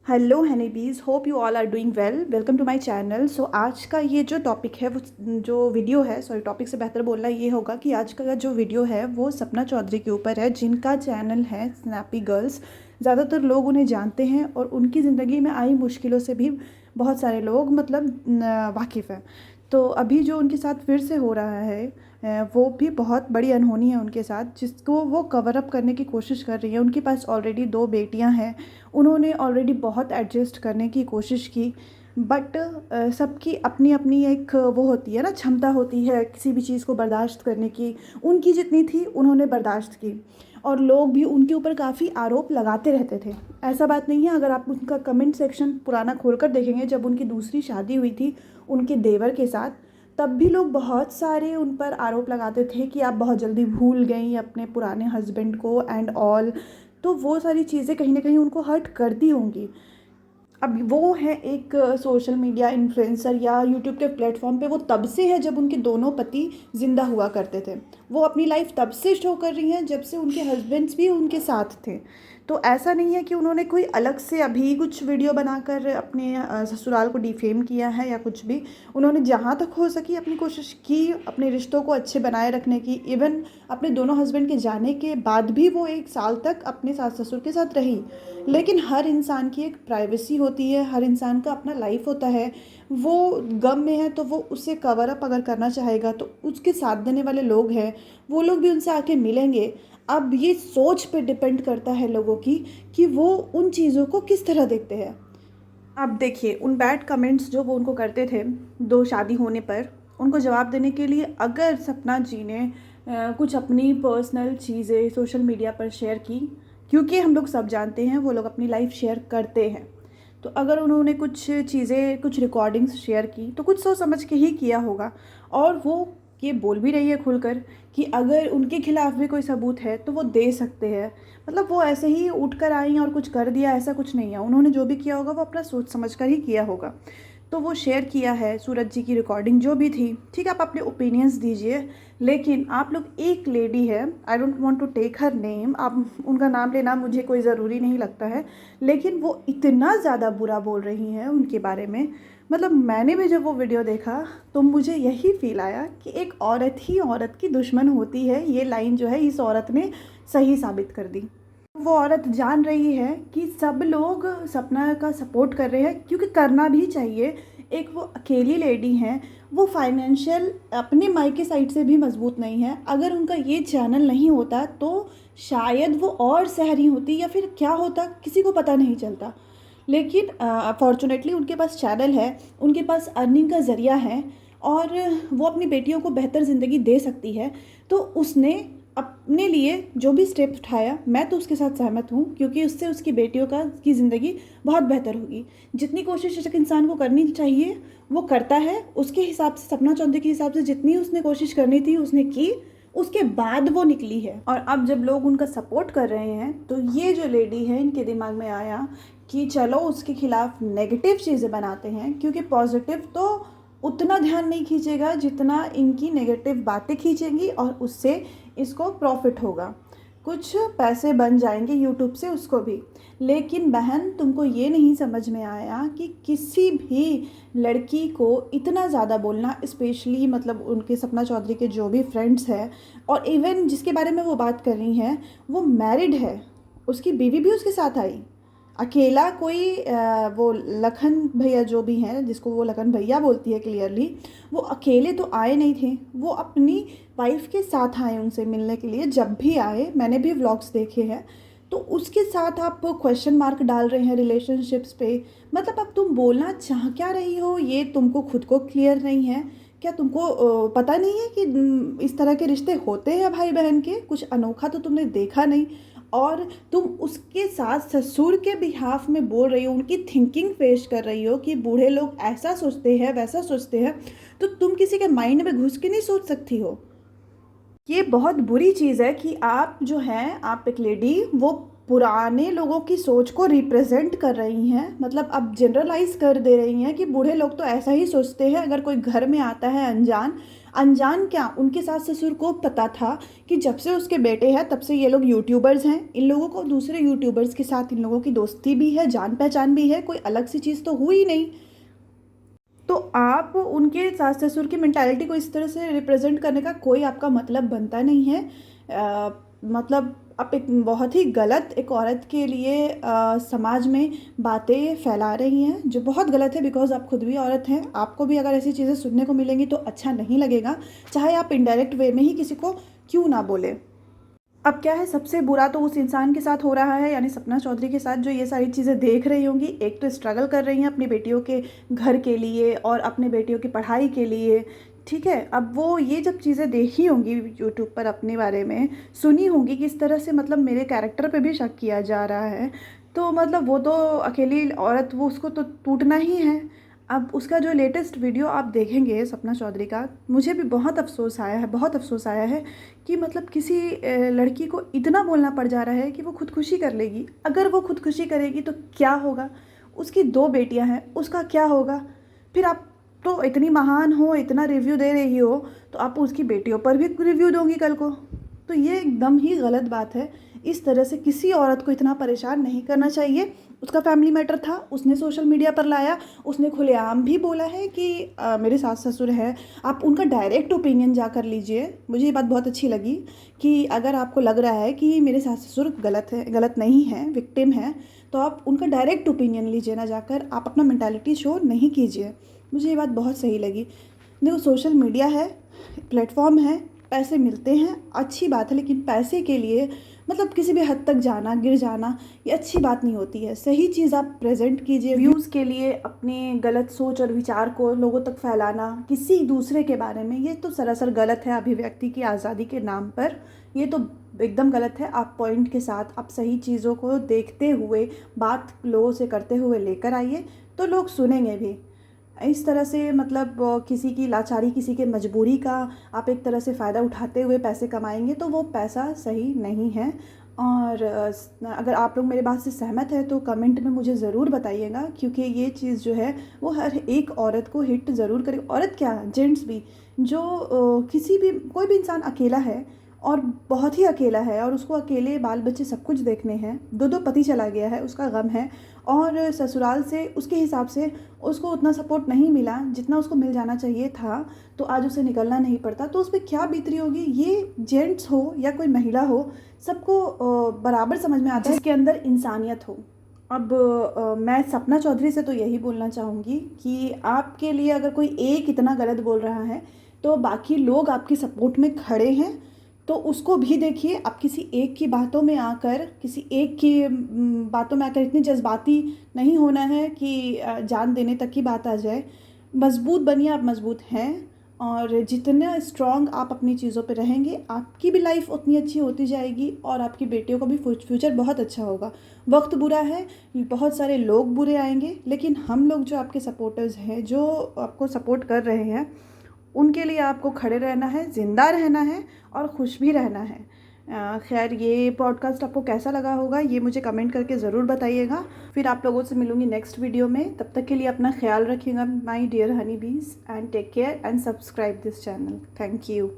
Hello honeybees, hope you all are doing well. Welcome to my channel. So आज का ये जो topic है वो जो वीडियो है, सॉरी टॉपिक से बेहतर बोलना ये होगा कि आज का जो वीडियो है वो सपना चौधरी के ऊपर है, जिनका चैनल है स्नैपी गर्ल्स। ज़्यादातर लोग उन्हें जानते हैं और उनकी ज़िंदगी में आई मुश्किलों से भी बहुत सारे लोग वाकिफ़ हैं। तो अभी जो उनके साथ फिर से हो रहा है वो भी बहुत बड़ी अनहोनी है उनके साथ, जिसको वो कवर अप करने की कोशिश कर रही है। उनके पास ऑलरेडी 2 बेटियां हैं। उन्होंने ऑलरेडी बहुत एडजस्ट करने की कोशिश की, बट सबकी अपनी अपनी एक वो होती है ना, क्षमता होती है किसी भी चीज़ को बर्दाश्त करने की। उनकी जितनी थी उन्होंने बर्दाश्त की, और लोग भी उनके ऊपर काफ़ी आरोप लगाते रहते थे। ऐसा बात नहीं है, अगर आप उनका कमेंट सेक्शन पुराना खोलकर देखेंगे, जब उनकी दूसरी शादी हुई थी उनके देवर के साथ, तब भी लोग बहुत सारे उन पर आरोप लगाते थे कि आप बहुत जल्दी भूल गई अपने पुराने हस्बैंड को एंड ऑल। तो वो सारी चीज़ें कहीं ना कहीं उनको हर्ट करती होंगी। अब वो है एक सोशल मीडिया इन्फ्लुएंसर या यूट्यूब के प्लेटफॉर्म पे, वो तब से है जब उनके दोनों पति ज़िंदा हुआ करते थे। वो अपनी लाइफ तब से शो कर रही हैं जब से उनके हस्बैंड्स भी उनके साथ थे। तो ऐसा नहीं है कि उन्होंने कोई अलग से अभी कुछ वीडियो बनाकर अपने ससुराल को डिफेम किया है या कुछ भी। उन्होंने जहाँ तक हो सकी अपनी कोशिश की अपने रिश्तों को अच्छे बनाए रखने की। इवन अपने दोनों हस्बैंड के जाने के बाद भी वो 1 साल तक अपने सास ससुर के साथ रही। लेकिन हर इंसान की एक प्राइवेसी होती है, हर इंसान का अपना लाइफ होता है। वो गम में है तो वो उसे कवर अप अगर करना चाहेगा तो उसके साथ देने वाले लोग हैं, वो लोग भी उनसे आके मिलेंगे। अब ये सोच पे डिपेंड करता है लोगों की कि वो उन चीज़ों को किस तरह देखते हैं। अब देखिए, उन बैड कमेंट्स जो वो उनको करते थे 2 शादी होने पर, उनको जवाब देने के लिए अगर सपना जी ने कुछ अपनी पर्सनल चीज़ें सोशल मीडिया पर शेयर की, क्योंकि हम लोग सब जानते हैं वो लोग अपनी लाइफ शेयर करते हैं, तो अगर उन्होंने कुछ चीज़ें कुछ रिकॉर्डिंग्स शेयर की तो कुछ सोच समझ के ही किया होगा। और वो ये बोल भी रही है खुलकर कि अगर उनके खिलाफ़ भी कोई सबूत है तो वो दे सकते हैं। मतलब वो ऐसे ही उठ कर आई और कुछ कर दिया, ऐसा कुछ नहीं है। उन्होंने जो भी किया होगा वो अपना सोच समझ कर ही किया होगा। तो वो शेयर किया है सूरज जी की रिकॉर्डिंग जो भी थी, ठीक है, आप अपने ओपिनियंस दीजिए। लेकिन आप लोग, एक लेडी है, I don't want to take her name, आप उनका नाम लेना मुझे कोई ज़रूरी नहीं लगता है, लेकिन वो इतना ज़्यादा बुरा बोल रही हैं उनके बारे में। मतलब मैंने भी जब वो वीडियो देखा तो मुझे यही फील आया कि एक औरत ही औरत की दुश्मन होती है। ये लाइन जो है इस औरत ने सही साबित कर दी। वो औरत जान रही है कि सब लोग सपना का सपोर्ट कर रहे हैं, क्योंकि करना भी चाहिए। एक वो अकेली लेडी हैं, वो फाइनेंशियल अपने मायके साइड से भी मजबूत नहीं है। अगर उनका ये चैनल नहीं होता तो शायद वो और शहरी होती या फिर क्या होता, किसी को पता नहीं चलता। लेकिन फॉर्चुनेटली उनके पास चैनल है, उनके पास अर्निंग का ज़रिया है, और वो अपनी बेटियों को बेहतर ज़िंदगी दे सकती है। तो उसने अपने लिए जो भी स्टेप उठाया, मैं तो उसके साथ सहमत हूँ, क्योंकि उससे उसकी बेटियों की ज़िंदगी बहुत बेहतर होगी। जितनी कोशिश एक इंसान को करनी चाहिए वो करता है। उसके हिसाब से, सपना चौधरी के हिसाब से जितनी उसने कोशिश करनी थी उसने की, उसके बाद वो निकली है। और अब जब लोग उनका सपोर्ट कर रहे हैं तो ये जो लेडी है, इनके दिमाग में आया कि चलो उसके खिलाफ नेगेटिव चीज़ें बनाते हैं, क्योंकि पॉजिटिव तो उतना ध्यान नहीं खींचेगा जितना इनकी नेगेटिव बातें खींचेंगी, और उससे इसको प्रॉफिट होगा, कुछ पैसे बन जाएंगे यूट्यूब से उसको भी। लेकिन बहन, तुमको ये नहीं समझ में आया कि किसी भी लड़की को इतना ज़्यादा बोलना, स्पेशली मतलब उनके सपना चौधरी के जो भी फ्रेंड्स हैं, और इवन जिसके बारे में वो बात कर रही हैं वो मैरिड है, उसकी बीवी भी उसके साथ आई। अकेला कोई वो लखन भैया जो भी हैं, जिसको वो लखन भैया बोलती है क्लियरली, वो अकेले तो आए नहीं थे, वो अपनी वाइफ के साथ आए उनसे मिलने के लिए। जब भी आए, मैंने भी व्लॉग्स देखे हैं, तो उसके साथ आप क्वेश्चन मार्क डाल रहे हैं रिलेशनशिप्स पे। मतलब अब तुम बोलना चाह क्या रही हो, ये तुमको खुद को क्लियर नहीं है क्या? तुमको पता नहीं है कि इस तरह के रिश्ते होते हैं भाई बहन के? कुछ अनोखा तो तुमने देखा नहीं, और तुम उसके साथ ससुर के बिहाफ में बोल रही हो, उनकी थिंकिंग पेश कर रही हो कि बूढ़े लोग ऐसा सोचते हैं वैसा सोचते हैं। तो तुम किसी के माइंड में घुस के नहीं सोच सकती हो। ये बहुत बुरी चीज़ है कि आप जो हैं, आप एक लेडी, वो पुराने लोगों की सोच को रिप्रेजेंट कर रही हैं। मतलब अब जनरलाइज कर दे रही हैं कि बूढ़े लोग तो ऐसा ही सोचते हैं। अगर कोई घर में आता है अनजान, अनजान क्या, उनके सास ससुर को पता था कि जब से उसके बेटे हैं तब से ये लोग यूट्यूबर्स हैं, इन लोगों को दूसरे यूट्यूबर्स के साथ इन लोगों की दोस्ती भी है, जान पहचान भी है, कोई अलग सी चीज़ तो हुई नहीं। तो आप उनके सास ससुर की मेंटालिटी को इस तरह से रिप्रेजेंट करने का कोई आपका मतलब बनता नहीं है। मतलब आप एक बहुत ही गलत एक औरत के लिए समाज में बातें फैला रही हैं, जो बहुत गलत है, बिकॉज़ आप खुद भी औरत हैं। आपको भी अगर ऐसी चीज़ें सुनने को मिलेंगी तो अच्छा नहीं लगेगा, चाहे आप इनडायरेक्ट वे में ही किसी को क्यों ना बोले। अब क्या है, सबसे बुरा तो उस इंसान के साथ हो रहा है, यानी सपना चौधरी के साथ, जो ये सारी चीज़ें देख रही होंगी। एक तो स्ट्रगल कर रही हैं अपनी बेटियों के घर के लिए और अपने बेटियों की पढ़ाई के लिए, ठीक है। अब वो ये जब चीज़ें देखी होंगी यूट्यूब पर, अपने बारे में सुनी होंगी कि इस तरह से मतलब मेरे कैरेक्टर पे भी शक किया जा रहा है, तो मतलब वो तो अकेली औरत, वो उसको तो टूटना ही है। अब उसका जो लेटेस्ट वीडियो आप देखेंगे सपना चौधरी का, मुझे भी बहुत अफ़सोस आया है, बहुत अफ़सोस आया है कि मतलब किसी लड़की को इतना बोलना पड़ जा रहा है कि वो खुदकुशी कर लेगी। अगर वो खुदकुशी करेगी तो क्या होगा, उसकी 2 बेटियां हैं, उसका क्या होगा। फिर आप तो इतनी महान हो, इतना रिव्यू दे रही हो, तो आप उसकी बेटियों पर भी रिव्यू दोगी कल को। तो ये एकदम ही गलत बात है। इस तरह से किसी औरत को इतना परेशान नहीं करना चाहिए। उसका फैमिली मैटर था, उसने सोशल मीडिया पर लाया, उसने खुलेआम भी बोला है कि मेरे सास ससुर हैं, आप उनका डायरेक्ट ओपिनियन जा कर लीजिए। मुझे ये बात बहुत अच्छी लगी कि अगर आपको लग रहा है कि मेरे सास ससुर गलत है, गलत नहीं है, विक्टिम है, तो आप उनका डायरेक्ट ओपिनियन लीजिए ना जाकर, आप अपना मेंटालिटी शो नहीं कीजिए। मुझे ये बात बहुत सही लगी। देखो, सोशल मीडिया है, प्लेटफॉर्म है, पैसे मिलते हैं, अच्छी बात है, लेकिन पैसे के लिए मतलब किसी भी हद तक जाना, गिर जाना, ये अच्छी बात नहीं होती है। सही चीज़ आप प्रेजेंट कीजिए। व्यूज़ के लिए अपने गलत सोच और विचार को लोगों तक फैलाना किसी दूसरे के बारे में, ये तो सरासर गलत है। अभिव्यक्ति की आज़ादी के नाम पर ये तो एकदम गलत है। आप पॉइंट के साथ, आप सही चीज़ों को देखते हुए, बात लोगों से करते हुए लेकर आइए, तो लोग सुनेंगे भी। इस तरह से मतलब किसी की लाचारी, किसी के मजबूरी का आप एक तरह से फ़ायदा उठाते हुए पैसे कमाएंगे, तो वो पैसा सही नहीं है। और अगर आप लोग मेरे बात से सहमत हैं तो कमेंट में मुझे ज़रूर बताइएगा, क्योंकि ये चीज़ जो है वो हर एक औरत को हिट ज़रूर करे। औरत क्या, जेंट्स भी, जो किसी भी, कोई भी इंसान अकेला है और बहुत ही अकेला है, और उसको अकेले बाल बच्चे सब कुछ देखने हैं, 2 पति चला गया है, उसका गम है, और ससुराल से उसके हिसाब से उसको उतना सपोर्ट नहीं मिला जितना उसको मिल जाना चाहिए था, तो आज उसे निकलना नहीं पड़ता, तो उस पर क्या बीत रही होगी। ये जेंट्स हो या कोई महिला हो, सबको बराबर समझ में आता है, इसके अंदर इंसानियत हो। अब मैं सपना चौधरी से तो यही बोलना चाहूँगी कि आपके लिए अगर कोई एक इतना गलत बोल रहा है, तो बाकी लोग आपके सपोर्ट में खड़े हैं, तो उसको भी देखिए। आप किसी एक की बातों में आकर, किसी एक की बातों में आकर इतनी जज्बाती नहीं होना है कि जान देने तक की बात आ जाए। मज़बूत बनिए, आप मज़बूत हैं, और जितना स्ट्रॉन्ग आप अपनी चीज़ों पे रहेंगे, आपकी भी लाइफ उतनी अच्छी होती जाएगी, और आपकी बेटियों का भी फ्यूचर बहुत अच्छा होगा। वक्त बुरा है, बहुत सारे लोग बुरे आएंगे, लेकिन हम लोग जो आपके सपोर्टर्स हैं, जो आपको सपोर्ट कर रहे हैं, उनके लिए आपको खड़े रहना है, ज़िंदा रहना है, और खुश भी रहना है। खैर, ये पॉडकास्ट आपको कैसा लगा होगा, ये मुझे कमेंट करके ज़रूर बताइएगा। फिर आप लोगों से मिलूँगी नेक्स्ट वीडियो में। तब तक के लिए अपना ख्याल रखिएगा, my dear honey bees, and take care and subscribe this channel. Thank you.